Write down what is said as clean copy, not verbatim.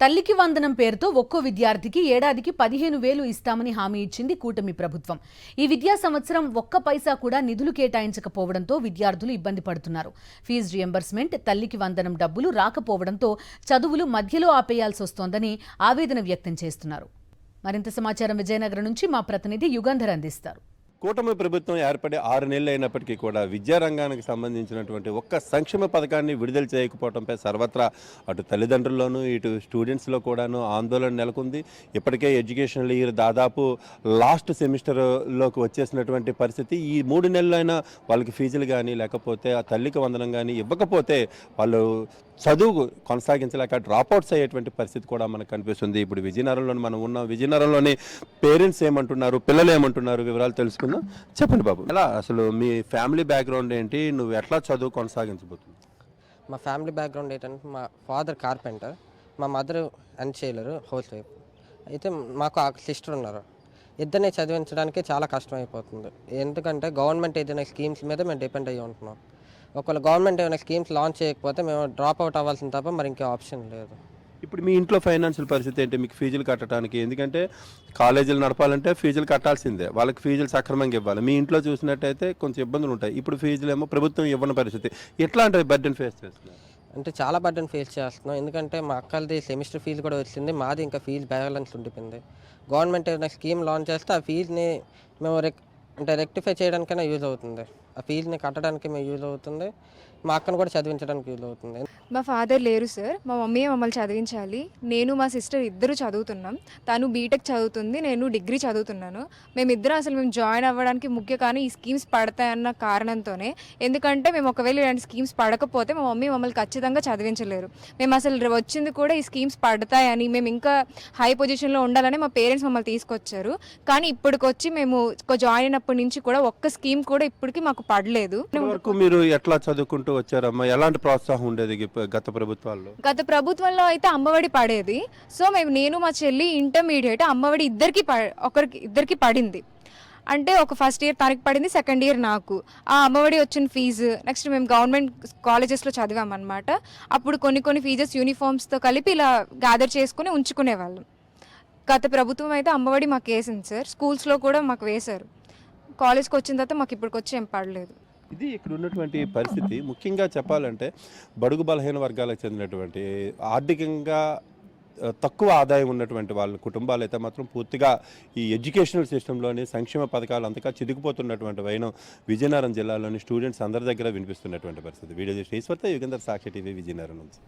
తల్లికి వందనం పేరుతో ఒక్కో విద్యార్థికి ఏడాదికి 15,000 ఇస్తామని హామీ ఇచ్చింది కూటమి ప్రభుత్వం. ఈ విద్యా సంవత్సరం ఒక్క పైసా కూడా నిధులు కేటాయించకపోవడంతో విద్యార్థులు ఇబ్బంది పడుతున్నారు. ఫీజు రియంబర్స్మెంట్, తల్లికి వందనం డబ్బులు రాకపోవడంతో చదువులు మధ్యలో ఆపేయాల్సి వస్తోందని ఆవేదన వ్యక్తం చేస్తున్నారు. మరింత సమాచారం విజయనగరం నుంచి మా ప్రతినిధి యుగంధర్ అందిస్తారు. కూటమి ప్రభుత్వం ఏర్పడి 6 నెలలు అయినప్పటికీ కూడా విద్యారంగానికి సంబంధించినటువంటి ఒక్క సంక్షేమ పథకాన్ని విడుదల చేయకపోవడంపై సర్వత్రా అటు తల్లిదండ్రుల్లోనూ ఇటు స్టూడెంట్స్లో కూడాను ఆందోళన నెలకొంది. ఇప్పటికే ఎడ్యుకేషనల్ ఇయర్ దాదాపు లాస్ట్ సెమిస్టర్లోకి వచ్చేసినటువంటి పరిస్థితి. ఈ 3 నెలలైనా వాళ్ళకి ఫీజులు కానీ లేకపోతే ఆ తల్లికి వందనం కానీ ఇవ్వకపోతే వాళ్ళు చదువు కొనసాగించలేక డ్రాప్అవుట్స్ అయ్యేటువంటి పరిస్థితి కూడా మనకు కనిపిస్తుంది. ఇప్పుడు విజయనగరంలో మనం ఉన్నాం. విజయనగరంలోని పేరెంట్స్ ఏమంటున్నారు, పిల్లలు ఏమంటున్నారు, వివరాలు తెలుసుకుందాం. చెప్పండి బాబు, ఎలా అసలు మీ ఫ్యామిలీ బ్యాక్గ్రౌండ్ ఏంటి, నువ్వు ఎట్లా చదువు కొనసాగించబోతుంది? మా ఫ్యామిలీ బ్యాక్గ్రౌండ్ ఏంటంటే మా ఫాదర్ కార్పెంటర్, మా మదర్ అన్చేలర్ హౌస్ వైఫ్. అయితే మాకు ఆ సిస్టర్ ఉన్నారు. ఇద్దరిని చదివించడానికి చాలా కష్టం అయిపోతుంది. ఎందుకంటే గవర్నమెంట్ ఏదైనా స్కీమ్స్ మీద మేము డిపెండ్ అయ్యి ఉంటున్నాం. ఒకవేళ గవర్నమెంట్ ఏమైనా స్కీమ్స్ లాంచ్ చేయకపోతే మేము డ్రాప్ అవుట్ అవ్వాల్సిన తప్ప మరి ఇంకే ఆప్షన్ లేదు. ఇప్పుడు మీ ఇంట్లో ఫైనాన్షియల్ పరిస్థితి ఏంటి? మీకు ఫీజులు కట్టడానికి, ఎందుకంటే కాలేజీలు నడపాలంటే ఫీజులు కట్టాల్సిందే, వాళ్ళకి ఫీజులు సక్రమంగా ఇవ్వాలి. మీ ఇంట్లో చూసినట్టయితే కొంచెం ఇబ్బందులు ఉంటాయి. ఇప్పుడు ఫీజులు ఏమో ప్రభుత్వం ఇవ్వని పరిస్థితి. ఎట్లాంటి బర్డెన్ ఫేస్ చేస్తున్నారు? అంటే చాలా బర్డెన్ ఫేస్ చేస్తున్నాం. ఎందుకంటే మా అక్కలది సెమిస్టర్ ఫీజు కూడా వచ్చింది, మాది ఇంకా ఫీజు బ్యాలెన్స్ ఉండిపోయింది. గవర్నమెంట్ ఏదైనా స్కీమ్ లాంచ్ చేస్తే ఆ ఫీజుని మేము రెక్టిఫై చేయడానికైనా యూజ్ అవుతుంది. ఆ ఫీజుని కట్టడానికి మేము యూజ్ అవుతుంది, మా అక్కను కూడా చదివించడానికి యూజ్ అవుతుంది. మా ఫాదర్ లేరు సార్, మా మమ్మీయే మమ్మల్ని చదివించాలి. నేను మా సిస్టర్ ఇద్దరు చదువుతున్నాం. తను బీటెక్ చదువుతుంది, నేను డిగ్రీ చదువుతున్నాను. మేమిద్దరం అసలు జాయిన్ అవ్వడానికి ముఖ్య కానీ ఈ స్కీమ్స్ పడతాయన్న కారణంతోనే. ఎందుకంటే మేము ఒకవేళ ఇలాంటి స్కీమ్స్ పడకపోతే మా మమ్మీ మమ్మల్ని ఖచ్చితంగా చదివించలేరు. మేము అసలు వచ్చింది కూడా ఈ స్కీమ్స్ పడతాయని, మేము ఇంకా హై పొజిషన్లో ఉండాలని మా పేరెంట్స్ మమ్మల్ని తీసుకొచ్చారు. కానీ ఇప్పటికొచ్చి మేము జాయిన్ అయినప్పటి నుంచి కూడా ఒక్క స్కీమ్ కూడా ఇప్పటికి మాకు పడలేదు. మీరు ఎట్లా చదువుకుంటూ వచ్చారమ్మా? ఎలాంటి ప్రోత్సాహం ఉండేది గత ప్రభుత్వాల్లో? గత ప్రభుత్వంలో అయితే అమ్మఒడి పడేది. సో నేను మా చెల్లి ఇంటర్మీడియట్ అమ్మఒడి ఇద్దరికి పడింది. అంటే ఒక ఫస్ట్ ఇయర్ తనకి పడింది, సెకండ్ ఇయర్ నాకు. ఆ అమ్మఒడి వచ్చిన ఫీజు నెక్స్ట్ మేము గవర్నమెంట్ కాలేజెస్లో చదివామన్నమాట. అప్పుడు కొన్ని ఫీజెస్ యూనిఫామ్స్తో కలిపి ఇలా గ్యాదర్ చేసుకుని ఉంచుకునేవాళ్ళం. గత ప్రభుత్వం అయితే అమ్మఒడి మాకు వేసింది సార్, స్కూల్స్లో కూడా మాకు వేశారు. కాలేజ్కి వచ్చిన తర్వాత మాకు ఇప్పటికొచ్చి ఏం పడలేదు. ఇది ఇక్కడ ఉన్నటువంటి పరిస్థితి. ముఖ్యంగా చెప్పాలంటే బడుగు బలహీన వర్గాలకు చెందినటువంటి ఆర్థికంగా తక్కువ ఆదాయం ఉన్నటువంటి వాళ్ళ కుటుంబాలు అయితే మాత్రం పూర్తిగా ఈ ఎడ్యుకేషనల్ సిస్టంలోని సంక్షేమ పథకాలు అంతగా చిదిగిపోతున్నటువంటి వైనం విజయనగరం జిల్లాలోని స్టూడెంట్స్ అందరి దగ్గర వినిపిస్తున్నటువంటి పరిస్థితి. వీడియో ఈశ్వర్తో యుగంధర్, సాక్షి టీవీ, విజయనగరం నుంచి.